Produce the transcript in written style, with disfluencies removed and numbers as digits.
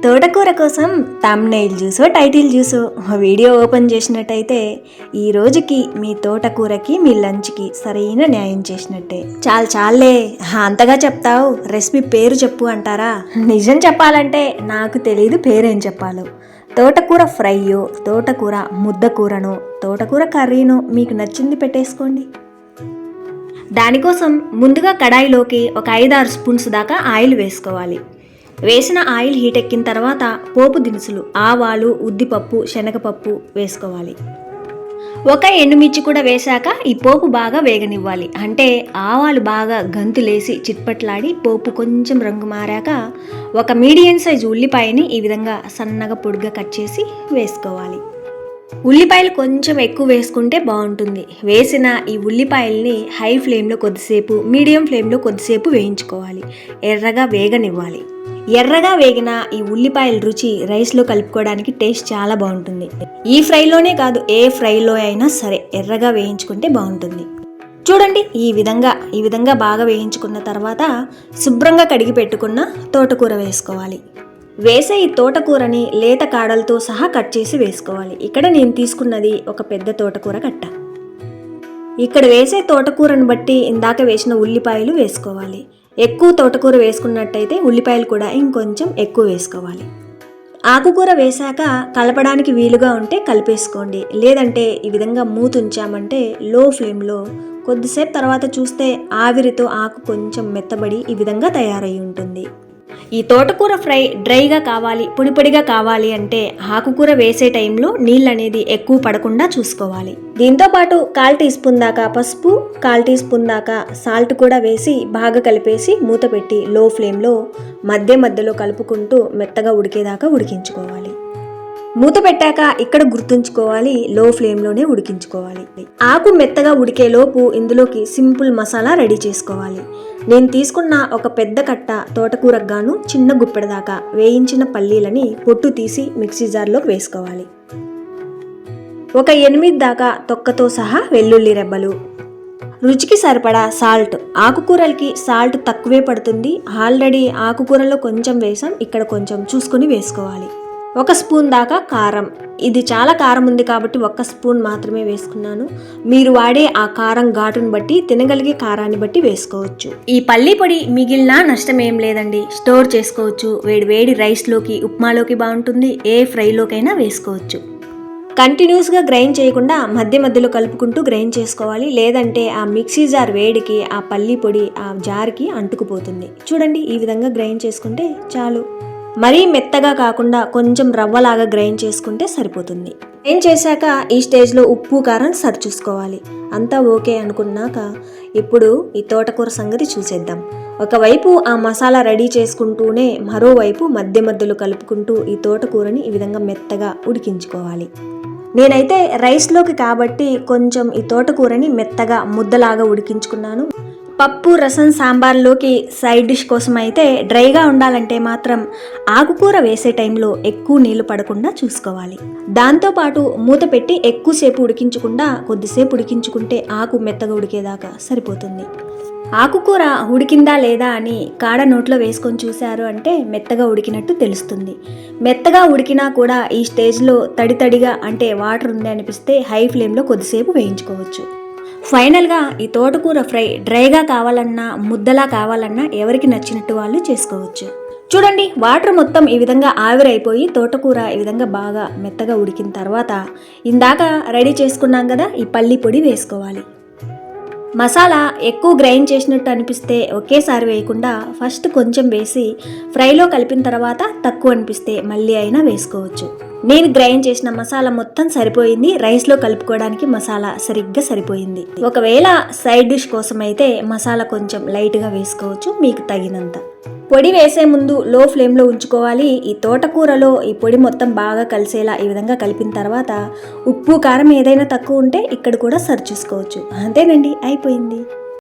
తోటకూర కోసం థంబ్నెయిల్ చూసో టైటిల్ చూసో వీడియో ఓపెన్ చేసినట్టయితే ఈ రోజుకి మీ తోటకూరకి మీ లంచ్కి సరైన న్యాయం చేసినట్టే. చాలే అంతగా చెప్తావు, రెసిపీ పేరు చెప్పు అంటారా? నిజం చెప్పాలంటే నాకు తెలీదు పేరేం చెప్పాలో. తోటకూర ఫ్రైయో, తోటకూర ముద్దకూరనో, తోటకూర కర్రీనో మీకు నచ్చింది పెట్టేసుకోండి. దానికోసం ముందుగా కడాయిలోకి ఒక 5-6 స్పూన్స్ దాకా ఆయిల్ వేసుకోవాలి. వేసిన ఆయిల్ హీట్ ఎక్కిన తర్వాత పోపు దినుసులు ఆవాలు, ఉద్దిపప్పు, శనగపప్పు వేసుకోవాలి. ఒక ఎండుమిర్చి కూడా వేశాక ఈ పోపు బాగా వేగనివ్వాలి. అంటే ఆవాలు బాగా గంతులేసి చిట్పట్లాడి పోపు కొంచెం రంగు మారాక ఒక మీడియం సైజు ఉల్లిపాయని ఈ విధంగా సన్నగా పొడిగా కట్ చేసి వేసుకోవాలి. ఉల్లిపాయలు కొంచెం ఎక్కువ వేసుకుంటే బాగుంటుంది. వేసిన ఈ ఉల్లిపాయల్ని హై ఫ్లేమ్లో కొద్దిసేపు, మీడియం ఫ్లేమ్లో కొద్దిసేపు వేయించుకోవాలి. ఎర్రగా వేగనివ్వాలి. ఎర్రగా వేగిన ఈ ఉల్లిపాయల రుచి రైస్లో కలుపుకోవడానికి టేస్ట్ చాలా బాగుంటుంది. ఈ ఫ్రైలోనే కాదు, ఏ ఫ్రైలో అయినా సరే ఎర్రగా వేయించుకుంటే బాగుంటుంది. చూడండి, ఈ విధంగా బాగా వేయించుకున్న తర్వాత శుభ్రంగా కడిగి పెట్టుకున్న తోటకూర వేసుకోవాలి. వేసే ఈ తోటకూరని లేత కాడలతో సహా కట్ చేసి వేసుకోవాలి. ఇక్కడ నేను తీసుకున్నది ఒక పెద్ద తోటకూర కట్ట. ఇక్కడ వేసే తోటకూరను బట్టి ఇందాక వేసిన ఉల్లిపాయలు వేసుకోవాలి. ఎక్కువ తోటకూర వేసుకున్నట్టయితే ఉల్లిపాయలు కూడా ఇంకొంచెం ఎక్కువ వేసుకోవాలి. ఆకుకూర వేశాక కలపడానికి వీలుగా ఉంటే కలిపేసుకోండి. లేదంటే ఈ విధంగా మూతుంచామంటే లో ఫ్లేమ్లో కొద్దిసేపు తర్వాత చూస్తే ఆవిరితో ఆకు కొంచెం మెత్తబడి ఈ విధంగా తయారై ఉంటుంది. ఈ తోటకూర ఫ్రై డ్రైగా కావాలి, పొడిగా కావాలి అంటే ఆకుకూర వేసే టైంలో నీళ్ళు అనేది ఎక్కువ పడకుండా చూసుకోవాలి. దీంతోపాటు 1/4 టీ స్పూన్ దాకా పసుపు, 1/4 టీ స్పూన్ దాకా సాల్ట్ కూడా వేసి బాగా కలిపేసి మూత పెట్టి లో ఫ్లేమ్లో మధ్యలో కలుపుకుంటూ మెత్తగా ఉడికేదాకా ఉడికించుకోవాలి. మూత పెట్టాక ఇక్కడ గుర్తుంచుకోవాలి, లో ఫ్లేమ్లోనే ఉడికించుకోవాలి. ఆకు మెత్తగా ఉడికేలోపు ఇందులోకి సింపుల్ మసాలా రెడీ చేసుకోవాలి. నేను తీసుకున్న ఒక పెద్ద కట్ట తోటకూరకు గాను చిన్న గుప్పెడ దాకా వేయించిన పల్లీలని పొట్టు తీసి మిక్సీ జార్లోకి వేసుకోవాలి. ఒక 8 దాకా తొక్కతో సహా వెల్లుల్లి రెబ్బలు, రుచికి సరిపడా సాల్ట్. ఆకుకూరలకి సాల్ట్ తక్కువే పడుతుంది. ఆల్రెడీ ఆకుకూరలో కొంచెం వేసాం, ఇక్కడ కొంచెం చూసుకుని వేసుకోవాలి. 1 స్పూన్ దాకా కారం. ఇది చాలా కారం ఉంది కాబట్టి 1 స్పూన్ మాత్రమే వేసుకున్నాను. మీరు వాడే ఆ కారం ఘాటును బట్టి, తినగలిగే కారాన్ని బట్టి వేసుకోవచ్చు. ఈ పల్లీ పొడి మిగిలినా నష్టం ఏం లేదండి, స్టోర్ చేసుకోవచ్చు. వేడి రైస్లోకి, ఉప్మాలోకి బాగుంటుంది. ఏ ఫ్రైలోకైనా వేసుకోవచ్చు. కంటిన్యూస్గా గ్రైండ్ చేయకుండా మధ్యలో కలుపుకుంటూ గ్రైండ్ చేసుకోవాలి. లేదంటే ఆ మిక్సీ జార్ వేడికి ఆ పల్లీ పొడి ఆ జార్కి అంటుకుపోతుంది. చూడండి, ఈ విధంగా గ్రైండ్ చేసుకుంటే చాలు. మరీ మెత్తగా కాకుండా కొంచెం రవ్వలాగా గ్రైండ్ చేసుకుంటే సరిపోతుంది. గ్రైండ్ చేశాక ఈ స్టేజ్లో ఉప్పు, కారం సరి చూసుకోవాలి. అంతా ఓకే అనుకున్నాక ఇప్పుడు ఈ తోటకూర సంగతి చూసేద్దాం. ఒకవైపు ఆ మసాలా రెడీ చేసుకుంటూనే మరోవైపు మధ్యలో కలుపుకుంటూ ఈ తోటకూరని ఈ విధంగా మెత్తగా ఉడికించుకోవాలి. నేనైతే రైస్లోకి కాబట్టి కొంచెం ఈ తోటకూరని మెత్తగా ముద్దలాగా ఉడికించుకున్నాను. పప్పు, రసం, సాంబార్లోకి సైడ్ డిష్ కోసం అయితే డ్రైగా ఉండాలంటే మాత్రం ఆకుకూర వేసే టైంలో ఎక్కువ నీళ్లు పడకుండా చూసుకోవాలి. దాంతోపాటు మూత పెట్టి ఎక్కువసేపు ఉడికించకుండా కొద్దిసేపు ఉడికించుకుంటే ఆకు మెత్తగా ఉడికేదాకా సరిపోతుంది. ఆకుకూర ఉడికిందా లేదా అని కాడ నోట్లో వేసుకొని చూశారు అంటే మెత్తగా ఉడికినట్టు తెలుస్తుంది. మెత్తగా ఉడికినా కూడా ఈ స్టేజ్లో తడిగా అంటే వాటర్ ఉంది అనిపిస్తే హై ఫ్లేమ్లో కొద్దిసేపు వేయించుకోవచ్చు. ఫైనల్గా ఈ తోటకూర ఫ్రై డ్రైగా కావాలన్నా, ముద్దలా కావాలన్నా ఎవరికి నచ్చినట్టు వాళ్ళు చేసుకోవచ్చు. చూడండి, వాటర్ మొత్తం ఈ విధంగా ఆవిరైపోయి తోటకూర ఈ విధంగా బాగా మెత్తగా ఉడికిన తర్వాత ఇందాక రెడీ చేసుకున్నాం కదా, ఈ పల్లి పొడి వేసుకోవాలి. మసాలా ఎక్కువ గ్రైండ్ చేసినట్టు అనిపిస్తే ఒకేసారి వేయకుండా ఫస్ట్ కొంచెం వేసి ఫ్రైలో కలిపిన తర్వాత తక్కువ అనిపిస్తే మళ్ళీ అయినా వేసుకోవచ్చు. నేను గ్రైండ్ చేసిన మసాలా మొత్తం సరిపోయింది. రైస్లో కలుపుకోవడానికి మసాలా సరిగ్గా సరిపోయింది. ఒకవేళ సైడ్ డిష్ కోసం అయితే మసాలా కొంచెం లైట్గా వేసుకోవచ్చు, మీకు తగినంత. పొడి వేసే ముందు లో ఫ్లేమ్లో ఉంచుకోవాలి. ఈ తోటకూరలో ఈ పొడి మొత్తం బాగా కలిసేలా ఈ విధంగా కలిపిన తర్వాత ఉప్పు, కారం ఏదైనా తక్కువ ఉంటే ఇక్కడ కూడా సరి చూసుకోవచ్చు. అంతేనండి, అయిపోయింది.